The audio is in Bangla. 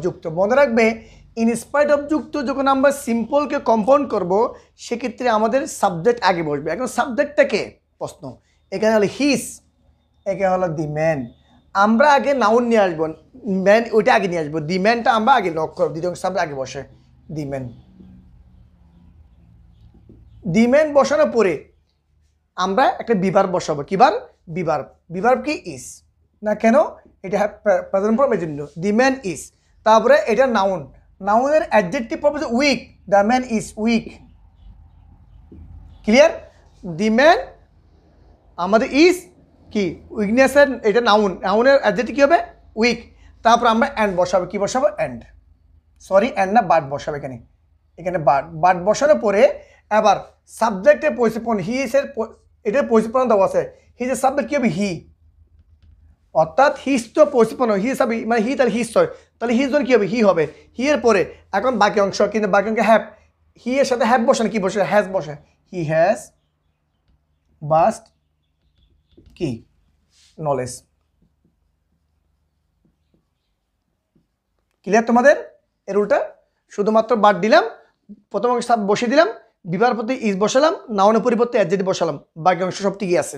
যুক্ত। মনে রাখবে ইনস্পাইট অফ যুক্ত যখন আমরা সিম্পলকে কম্পাউন্ড করব সেক্ষেত্রে আমাদের সাবজেক্ট আগে বসবে। এখন সাবজেক্টটা কে প্রশ্ন, এখানে হলো হিস, এখানে হলো দি ম্যান। আমরা আগে নাউন নিয়ে আসবো, ম্যান ওইটা আগে নিয়ে আসবো, দি ম্যানটা আমরা আগে লক করবো, দ্বিতীয় সাবজেক্ট আগে বসে দি ম্যান। দি ম্যান বসানোর পরে আমরা একটা বিভার বসাবো। কিবার? বিভার। বিভার কি? ইস না কেন, এটা প্রেজেন্ট ফর্মের জন্য দি ম্যান ইস। তারপরে এটা নাউন, নাউনের অ্যাডজেক্টিভ ফর্ম হচ্ছে weak, the man is weak. Clear? The man আমাদের ইজ কি উইকনেসের, এটা নাউন, নাউনের অ্যাডজেক্টিভ কী হবে? উইক। তারপর আমরা অ্যান্ড বসাবো, কি বসাবো? অ্যান্ড, সরি অ্যান্ড না বাট বসাবো এখানে, এখানে বাট। বাট বসানোর পরে এবার সাবজেক্টের পরিচিপন হিসের, এটার পরিচিপন দেওয়া আছে, হিসের সাবজেক্ট কী হবে? হি। অর্থাৎ হিস তো পরিচিপন, হিস হবে মানে হি, তাহলে হিস হয়, তাহলে হিস ধরে কী হবে? হি হবে। হি এর পরে এখন বাকি অংশ, কিন্তু বাকি অংশ হ্যাভ, হি এর সাথে হ্যাভ বসে না, কি বসে? হ্যাজ বসে। হি হ্যাজ বাস্ট কি নলেজ। ক্লিয়ার তোমাদের? এর উল্টা শুধুমাত্র বাদ দিলাম, প্রথম অংশ বসিয়ে দিলাম, বিভার প্রতি ইজ বসালাম, নাউনের পরিবর্তে অ্যাডজেক্টিভ বসালাম, বাকি অংশ সব ঠিকই আছে।